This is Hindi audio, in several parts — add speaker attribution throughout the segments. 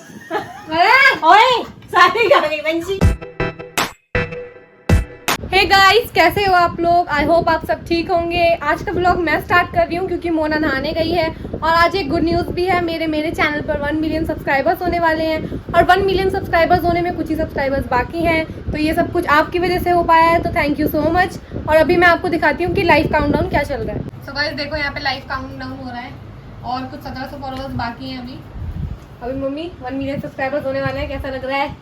Speaker 1: ओए सारी कहाँ गई वंशी?
Speaker 2: हे गाइस, कैसे हो आप लोग? आई होप आप सब ठीक होंगे। आज का ब्लॉग मैं स्टार्ट कर रही हूँ क्योंकि मोना नहाने गई है और आज एक गुड न्यूज़ भी है। मेरे चैनल पर 1 मिलियन सब्सक्राइबर्स होने वाले हैं और 1 मिलियन सब्सक्राइबर्स होने में कुछ ही सब्सक्राइबर्स बाकी हैं, तो ये सब कुछ आपकी वजह से हो पाया है, तो थैंक यू सो मच। और अभी मैं आपको दिखाती हूँ कि लाइव काउंटडाउन क्या चल रहा है। सो गाइस देखो, यहाँ पे लाइव काउंटडाउन हो रहा है और कुछ 1700 फॉलोअर्स बाकी हैं अभी मम्मी 1 मिलियन सब्सक्राइबर्स होने वाले हैं। कैसा लग रहा है?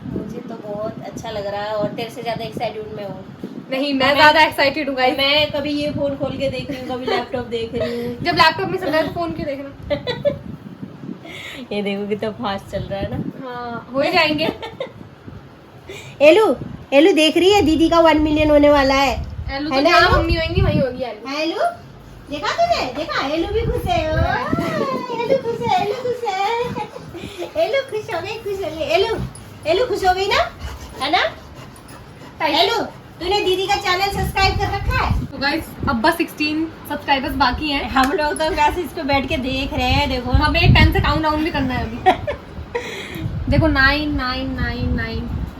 Speaker 1: मुझे तो बहुत अच्छा लग रहा है और तेरे से ज्यादा एक्साइटेड मैं हूँ।
Speaker 2: नहीं, मैं ज्यादा एक्साइटेड हूँ गाइस।
Speaker 1: मैं कभी ये फोन खोल के देख रही हूँ, कभी लैपटॉप देख रही हूँ।
Speaker 2: जब लैपटॉप में चल रहा है तो फोन क्यों देखना?
Speaker 1: ये देखो कितना फास्ट चल रहा है ना।
Speaker 2: हाँ, हो ही जाएंगे।
Speaker 1: एलू एलू देख रही है, दीदी का 1 मिलियन होने वाला है।
Speaker 2: एलू तो जहाँ मम्मी होंगी वहीं होगी एलू।
Speaker 1: एलू देखा तूने? देखा एलू भी खुश है। एलू खुश है, एलू खुश है। एलू खुश हो गई, खुश हो गई। एलू एलू खुश हो गई ना, है ना? एलू तूने दीदी का चैनल सब्सक्राइब कर रखा है?
Speaker 2: तो गाइस अब बस 16 सब्सक्राइबर्स बाकी हैं।
Speaker 1: हम लोग तो बस इस पे बैठ के देख रहे हैं। देखो
Speaker 2: हमें 10 से काउंट डाउन भी करना है अभी। देखो 9 9 9 9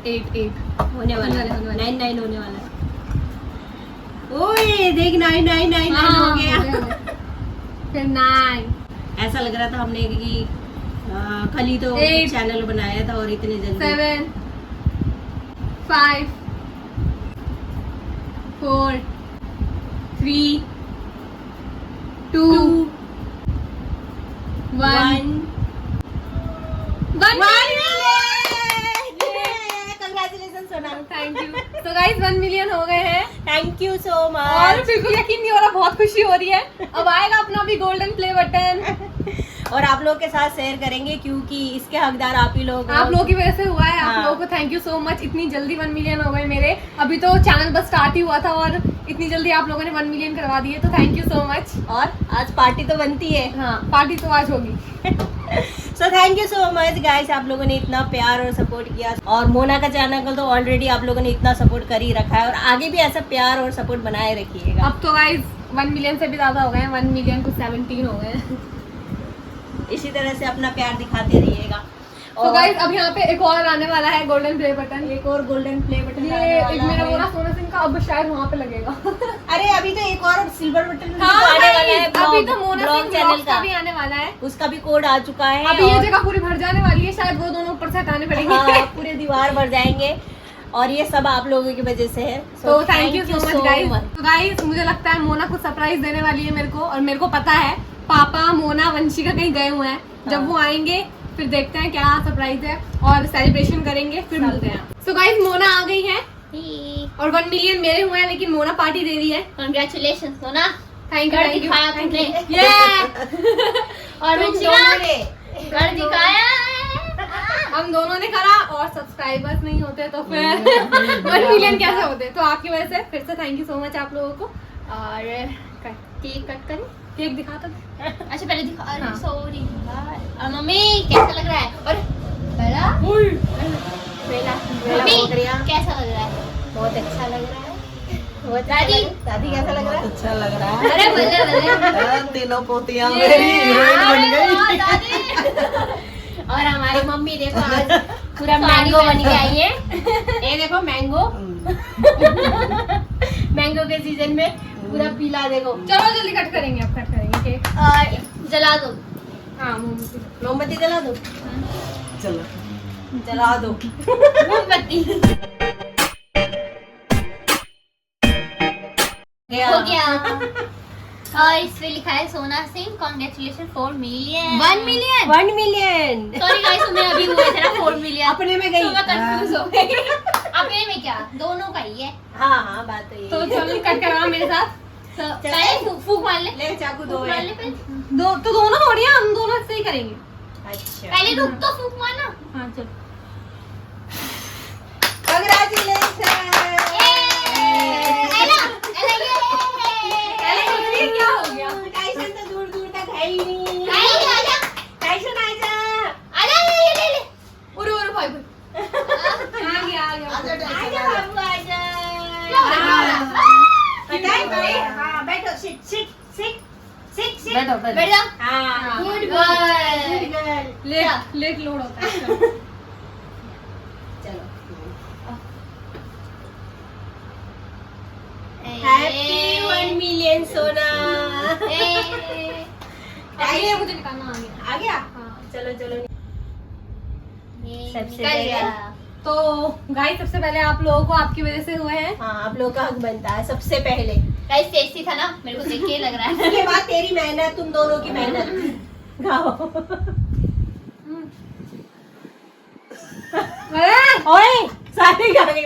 Speaker 2: 8 8
Speaker 1: होने वाला है, 9 9 होने वाला है। ओए देख 9 9 9 9 हो गया।
Speaker 2: फिर 9
Speaker 1: ऐसा लग रहा था हमने कि कल ही तो
Speaker 2: 8
Speaker 1: चैनल बनाया था और इतने जल्दी
Speaker 2: 7 5 4 3 2 1
Speaker 1: कंग्रेचुलेशन सोना,
Speaker 2: थैंक यू। तो गाइस 1 मिलियन हो गए हैं
Speaker 1: थैंक यू सो
Speaker 2: और
Speaker 1: मच।
Speaker 2: बिल्कुल यकीन नहीं हो रहा, बहुत खुशी हो रही है। अब आएगा अपना भी गोल्डन प्ले बटन
Speaker 1: और आप लोग के साथ शेयर करेंगे क्योंकि इसके हकदार आप ही लोग।
Speaker 2: आप लोगों की वजह से हुआ है।
Speaker 1: हाँ।
Speaker 2: आप लोगों को थैंक यू सो मच। इतनी जल्दी 1 मिलियन हो गए मेरे। अभी तो चैनल बस स्टार्ट ही हुआ था और इतनी जल्दी आप लोगों ने 1 मिलियन करवा दिए, तो थैंक यू सो मच।
Speaker 1: और आज पार्टी तो बनती है।
Speaker 2: हाँ, पार्टी तो आज होगी।
Speaker 1: So thank you so much guys, आप लोगों ने इतना प्यार और सपोर्ट किया और मोना का चैनल तो ऑलरेडी आप लोगों ने इतना सपोर्ट कर ही रखा है और आगे भी ऐसा प्यार और सपोर्ट बनाए रखिएगा।
Speaker 2: अब तो गाइस 1 मिलियन से भी ज्यादा हो गए हैं। 1 मिलियन को 17 हो गए हैं।
Speaker 1: इसी तरह से अपना प्यार दिखाते रहिएगा।
Speaker 2: तो गाइस अब यहाँ पे एक और आने वाला है गोल्डन प्ले बटन।
Speaker 1: एक और गोल्डन प्ले बटन
Speaker 2: ये एक मेरा मोना सोना सिंह का अब शायद वहाँ पे लगेगा।
Speaker 1: अरे अभी तो एक और सिल्वर बटन
Speaker 2: हाँ,
Speaker 1: आने वाला है।
Speaker 2: अभी तो Mona
Speaker 1: blog
Speaker 2: Singh
Speaker 1: channel
Speaker 2: blogs का भी आने वाला है।
Speaker 1: उसका भी कोड आ चुका है।
Speaker 2: अभी ये जगह पूरी भर जाने वाली है, शायद वो दोनों ऊपर से हटाने पड़ेंगे।
Speaker 1: हाँ, पूरे दीवार भर जाएंगे और ये सब आप लोगों की वजह से है।
Speaker 2: तो thank you so much guys. तो गाइस मुझे लगता है मोना कुछ सरप्राइज देने वाली है मेरे को, और मेरे को पता है पापा मोना वंशिका कहीं गए हुए हैं। जब वो आएंगे फिर देखते हैं क्या सरप्राइज है और सेलिब्रेशन करेंगे, फिर मिलते हैं। सो गाइस मोना आ गई है और 1 मिलियन मेरे हुए हैं, लेकिन मोना पार्टी दे रही है।
Speaker 3: Congratulations मोना,
Speaker 2: थैंक
Speaker 3: कर
Speaker 2: यू
Speaker 3: दिखाया तुमने।
Speaker 2: और
Speaker 3: कर दिखाया।
Speaker 2: हम दोनों ने करा और सब्सक्राइबर्स नहीं होते तो फिर 1 मिलियन कैसे होते। तो आपकी वजह से फिर से थैंक यू सो मच आप लोगों को। और
Speaker 3: केक कट करें?
Speaker 2: केक दिखा तो।
Speaker 3: अच्छा पहले दिखा।
Speaker 2: हाँ।
Speaker 3: सॉरी और मम्मी कैसा लग रहा है? और बेला मम्मी कैसा लग रहा है?
Speaker 1: बहुत अच्छा लग रहा है।
Speaker 3: दादी
Speaker 1: दादी कैसा लग रहा है?
Speaker 4: अच्छा लग रहा है।
Speaker 3: अरे बल्ले बल्ले
Speaker 4: तीनों पोतियां मेरी हीरोइन बन गई।
Speaker 3: दादी और हमारी मम्मी देखो आज पूरा मैंगो बन के आई है।
Speaker 1: ये देखो मैंगो, मैंगो के सीजन में पूरा पीला देखो।
Speaker 2: चलो जल्दी कट करेंगे, अब कट करेंगे केक।
Speaker 3: और जला दो।
Speaker 2: हाँ मोमबत्ती।
Speaker 1: मोमबत्ती जला दो,
Speaker 4: चलो
Speaker 1: जला दो।
Speaker 3: मोमबत्ती हो गया। और इस पे लिखा है सोना Singh congratulation 4 million. 1 million
Speaker 1: 1 million.
Speaker 3: Sorry guys, तुम्हें अभी हुए थे ना 4 मिलियन।
Speaker 1: अपने में गई।
Speaker 3: तो मैं कंफ्यूज हो गई। अपने में क्या, दोनों का ही है।
Speaker 1: हाँ हाँ बात तो ये।
Speaker 2: तो चलो कट करवा मेरे साथ।
Speaker 3: तो पहले फूक मार ले।
Speaker 1: ले चाकू दो
Speaker 3: फूक
Speaker 1: है।
Speaker 3: मार ले पहले।
Speaker 2: दो तो दोनों हो रही है, हम दोनों से ही करेंगे।
Speaker 1: अच्छा
Speaker 3: पहले रुक तो फूक मारना।
Speaker 2: हाँ चलो।
Speaker 1: कंग्रेचुलेशन।
Speaker 3: एला एला ये
Speaker 2: क्या हो गया?
Speaker 1: टाइसन तो दूर दूर तक है ही नहीं।
Speaker 3: आजा
Speaker 1: टाइसन आजा।
Speaker 3: आजा ये ले ले।
Speaker 2: उरे उरे भाई भाई आ गया
Speaker 1: आजा बाबू आजा।
Speaker 3: बैठ
Speaker 1: हाँ बैठो, sit sit sit sit sit.
Speaker 2: बैठो
Speaker 3: जा।
Speaker 1: हाँ
Speaker 3: good boy.
Speaker 1: Good girl.
Speaker 2: Late load होता है।
Speaker 1: चलो हैप्पी 1 मिलियन सोना।
Speaker 2: ये मुझे निकालना आ गया।
Speaker 1: आ गया। चलो चलो सबसे
Speaker 3: निकल
Speaker 1: पहले
Speaker 3: गया।
Speaker 2: तो गाइस सबसे पहले आप लोगों को आपकी वजह से हुए हैं।
Speaker 1: हाँ आप लोगों का हक बनता है सबसे पहले।
Speaker 3: गाइस टेस्टी था ना, मेरे को देख के लग रहा है।
Speaker 1: उसके बाद तेरी मेहनत, तुम दोनों की मेहनत। खाओ। ओए सारे खा गई।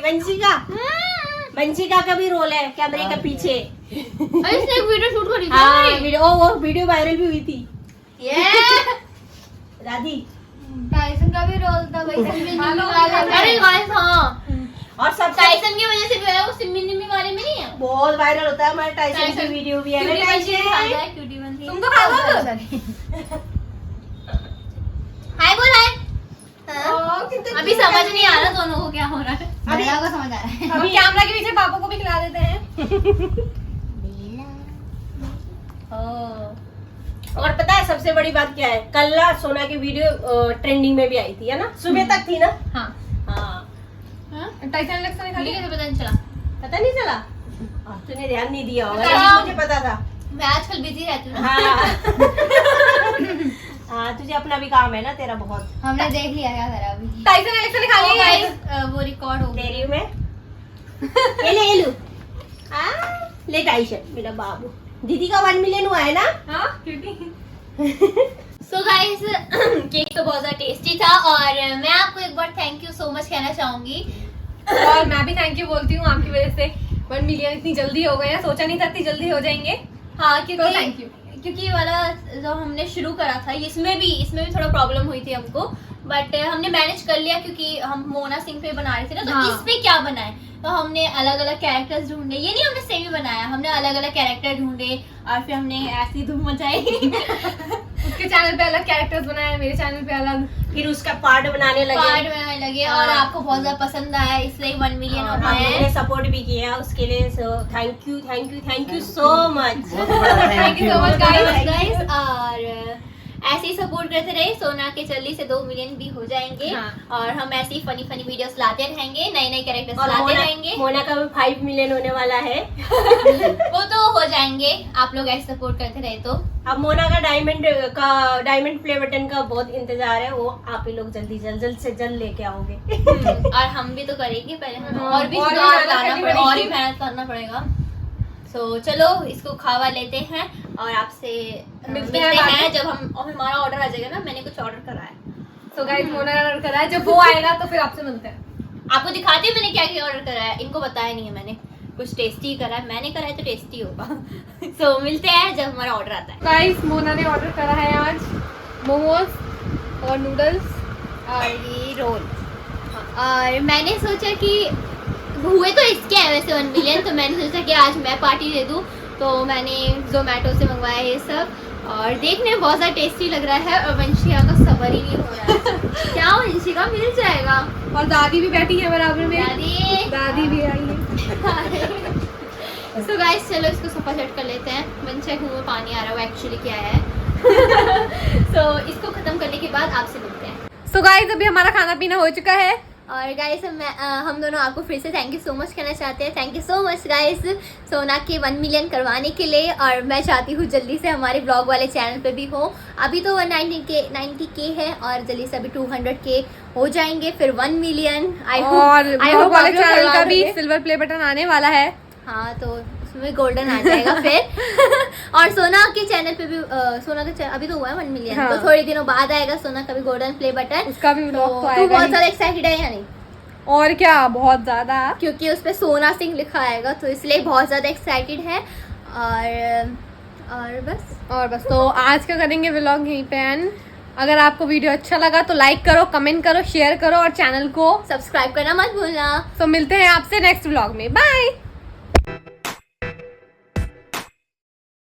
Speaker 1: वंशिका का भी रोल है कैमरे के पीछे।
Speaker 3: अरे इसने एक वीडियो शूट करी थी
Speaker 1: हाँ
Speaker 3: हमारी।
Speaker 1: वीडियो, वो वीडियो वायरल भी हुई थी।
Speaker 3: ये
Speaker 1: दादी
Speaker 3: टाइसन का भी रोल था भाई, सिम्मी
Speaker 2: हेलो,
Speaker 3: वाले। अरे गाइस हाँ,
Speaker 1: और सब
Speaker 3: टाइसन की वजह से भी है, वो सिम्मी निम्मी वाले में नहीं है।
Speaker 1: बहुत वायरल होता है हमारे टाइसन की
Speaker 3: टाइसन।
Speaker 1: वीडियो भी है ना
Speaker 3: क्यूटी बंसी
Speaker 1: टाइसन।
Speaker 3: खा गया, क्यूटी बंसी।
Speaker 2: तुम तो खा लो।
Speaker 3: हाय बोल हाय।
Speaker 1: कितने
Speaker 3: अभी समझ नहीं आ रहा दोनों को क्या हो रहा है।
Speaker 1: अभी
Speaker 3: को समझ आ रहा है।
Speaker 2: अभी कैमरा के पीछे पापा को भी खिला देते हैं।
Speaker 1: और पता है सबसे बड़ी बात क्या है, कल ना सोना की वीडियो ट्रेंडिंग में भी आई थी है ना, सुबह तक थी ना।
Speaker 2: हाँ
Speaker 1: हाँ
Speaker 2: टाइसन एलेक्सा ने खा
Speaker 3: मुझे
Speaker 2: लिया।
Speaker 3: कैसे पता नहीं चला?
Speaker 1: पता नहीं चला। तूने ध्यान नहीं दिया होगा,
Speaker 3: हाँ।
Speaker 1: लेकिन मुझे पता था।
Speaker 3: मैं आजकल बिजी रहती हूँ ना।
Speaker 1: हाँ हाँ तुझे अपना भी काम है ना तेरा बहुत।
Speaker 3: हमने देख लिया क्या करा अभी।
Speaker 2: टाइसन एलेक्सा ने खा
Speaker 3: तो
Speaker 2: लिया।
Speaker 3: गाइस वो रिकॉर्ड हो
Speaker 1: ले
Speaker 3: गया।
Speaker 1: रही हूँ मैं। ये ले लू। ले टाइशन मेरा बाबू। दीदी का 1 मिलियन हुआ है ना।
Speaker 2: हाँ क्यूटी।
Speaker 3: सो गाइस केक तो बहुत ज्यादा टेस्टी था और मैं आपको एक बार थैंक यू सो मच कहना चाहूंगी।
Speaker 2: और मैं भी थैंक यू बोलती हूँ आपकी वजह से 1 मिलियन इतनी जल्दी हो गया, सोचा नहीं था इतनी जल्दी हो जाएंगे।
Speaker 3: हाँ
Speaker 2: तो
Speaker 3: क्योंकि
Speaker 2: thank you।
Speaker 3: क्योंकि ये वाला जो हमने शुरू करा था इसमें भी थोड़ा प्रॉब्लम हुई थी हमको, बट हमने मैनेज कर लिया क्योंकि हम मोना सिंह पे बना रहे थे ना, तो
Speaker 2: हाँ।
Speaker 3: इसमें क्या बनाए, तो हमने अलग अलग कैरेक्टर्स ढूंढे। ये नहीं हमने सेम ही बनाया, हमने अलग अलग कैरेक्टर ढूंढे और फिर हमने ऐसी धूम मचाई।
Speaker 2: उसके चैनल पे अलग कैरेक्टर्स बनाए, मेरे चैनल पे अलग।
Speaker 1: फिर उसका पार्ट बनाने लगे।
Speaker 3: पार्ट बनाने लगे और
Speaker 1: हाँ।
Speaker 3: आपको बहुत ज्यादा पसंद आया, इसलिए 1 मिलियन हो
Speaker 1: और हम
Speaker 3: पाए
Speaker 1: लोगों ने सपोर्ट भी किया उसके लिए। So thank you so much.
Speaker 2: Thank you so much guys.
Speaker 3: Guys. और ऐसे ही सपोर्ट करते रहे, सोना के जल्दी से 2 मिलियन भी हो जाएंगे।
Speaker 2: हाँ।
Speaker 3: और हम ऐसे ही फनी वीडियोस लाते रहेंगे, नए नए कैरेक्टर्स
Speaker 1: और
Speaker 3: लाते रहेंगे।
Speaker 1: मोना का भी 5 मिलियन होने वाला है।
Speaker 3: वो तो हो जाएंगे, आप लोग ऐसे सपोर्ट करते रहे तो।
Speaker 1: अब मोना का डायमंड प्ले बटन का बहुत इंतजार है, वो आप ही लोग जल्द से जल्द लेके आओगे।
Speaker 3: और हम भी तो करेंगे, पहले हमें
Speaker 2: हाँ,
Speaker 3: और भी
Speaker 2: और भी
Speaker 3: जुगाड़
Speaker 2: मेहनत
Speaker 3: लाना
Speaker 2: करनी
Speaker 3: पड़ेगा, और ही
Speaker 2: पड़ेगी।
Speaker 3: मेहनत करना पड़ेगा। सो चलो इसको खावा लेते हैं और आपसे मिलते
Speaker 2: हैं बाद
Speaker 3: हैं
Speaker 2: में।
Speaker 3: जब हमारा ऑर्डर आ जाएगा ना। मैंने कुछ ऑर्डर करा है,
Speaker 2: तो गाइस मोना ने ऑर्डर करा है, जब वो आएगा तो फिर आपसे मिलते हैं।
Speaker 3: आपको दिखाती हूँ मैंने क्या क्या ऑर्डर करा है। इनको बताया नहीं है मैंने, कुछ टेस्टी करा है, मैंने करा है तो टेस्टी होगा। सो मिलते हैं जब हमारा ऑर्डर आता है।
Speaker 2: गाइस मोना ने ऑर्डर करा है आज मोमोज और नूडल्स।
Speaker 3: और ये रोल। और मैंने सोचा कि हुए तो इसके हैं वैसे 1 मिलियन, तो मैंने सोचा कि आज मैं पार्टी दे दूँ, तो मैंने जोमेटो से मंगवाया ये सब और देखने में बहुत ज़्यादा टेस्टी लग रहा है। और वंशिका का सबर ही नहीं हो रहा है। क्या वंशिका मिल जाएगा?
Speaker 2: और दादी भी बैठी है बराबर में।
Speaker 3: दादी
Speaker 2: भी आई है।
Speaker 3: सो गाइस चलो इसको सफा सेट कर लेते हैं। वंशिका के मुंह में पानी आ रहा है, वो एक्चुअली क्या है। सो इसको खत्म करने के बाद आपसे मिलते हैं।
Speaker 2: सो गाइस अभी हमारा खाना पीना हो चुका है।
Speaker 3: और गाइस हम दोनों आपको फिर से थैंक यू सो मच कहना चाहते हैं। Thank you so much guys सोना के 1 मिलियन करवाने के लिए। और मैं चाहती हूँ जल्दी से हमारे ब्लॉग वाले चैनल पे भी हो। अभी तो 190K है और जल्दी से अभी 200K हो जाएंगे, फिर 1 मिलियन।
Speaker 2: और ब्लॉग वाले चैनल का भी सिल्वर प्ले बटन आने वाला है।
Speaker 3: हाँ तो उसमें गोल्डन आ जाएगा फिर। और सोना के चैनल पे भी सोना का अभी तो हुआ है 1 मिलियन,
Speaker 2: हाँ।
Speaker 3: तो थोड़े दिनों बाद आएगा सोना का भी गोल्डन प्ले बटन।
Speaker 2: उसका भी ब्लॉग तो
Speaker 3: तू
Speaker 2: आएगा
Speaker 3: बहुत
Speaker 2: ही।
Speaker 3: ज्यादा एक्साइटेड है या नहीं?
Speaker 2: और क्या बहुत ज्यादा,
Speaker 3: क्योंकि उस पे सोना सिंह लिखा आएगा, तो इसलिए बहुत ज्यादा एक्साइटेड है। और बस
Speaker 2: तो आज का करेंगे व्लॉग यहीं पे एंड। अगर आपको वीडियो अच्छा लगा तो लाइक करो, कमेंट करो, शेयर करो और चैनल को
Speaker 3: सब्सक्राइब करना मत भूलना।
Speaker 2: तो मिलते हैं आपसे नेक्स्ट व्लॉग में। बाय।